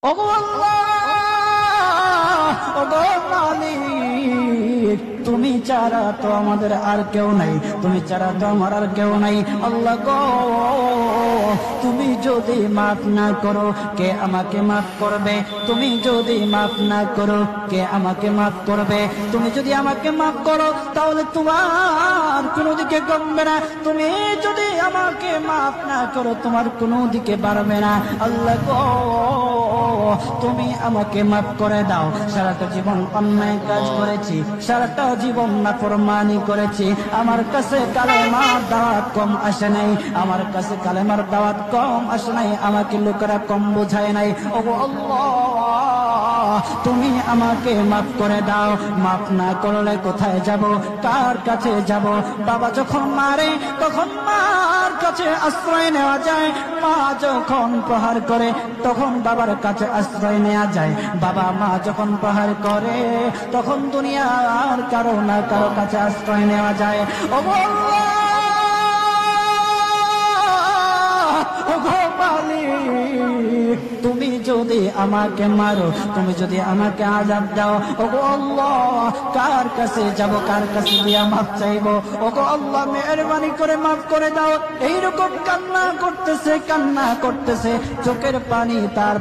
ওগো আল্লাহ, ওগো মালিক, তুমি ছাড়া তো আমাদের আর কেউ নাই, তুমি ছাড়া তো আমার আর কেউ নাই। আল্লাহ গো, তুমি যদি মাফ না করো কে আমাকে মাফ করবে? তুমি যদি মাফ না করো কে আমাকে মাফ করবে? তুমি যদি আমাকে মাফ করো তাহলে তোমার কোনো দিকে কমবে না, তুমি যদি আমাকে মাফ না করো তোমার কোনো দিকে বাড়বে না। আল্লাহ গো, তুমি আমাকে মাফ করে দাও। সারাটা জীবন অন্যায় কাজ করেছি, সারাটা জীবন নাফরমানি করেছি, আমার কাছে কালেমার দাওয়াত কম আসে নাই, আমার কাছে কালেমার দাওয়াত কম আসে নাই, আমাকে লোকেরা কম বোঝায় নাই। ওগো আল্লাহ, তুমি আমাকে মাফ করে দাও। মাফ না করলে কোথায় যাব, কার কাছে যাব? বাবা যখন মারে তখন মার কাছে আশ্রয় নেওয়া যায়, মা যখন প্রহার করে তখন বাবার কাছে আশ্রয় নেওয়া যায়, বাবা মা যখন প্রহার করে তখন দুনিয়ার কারো না কারো কাছে আশ্রয় নেওয়া যায়। ওগো আল্লাহ, ওগো মালিক, তুমি যদি আমাকে মারো, তুমি যদি আমাকে আযাব দাও, ওগো আল্লাহ, কার কাছে যাব, কার কাছে গিয়ে মাফ চাইবো? ওগো আল্লাহ, মেহেরবানি করে মাফ করে দাও। এইরকম কান্না করতেছে, কান্না করতেছে, চোখের পানি তার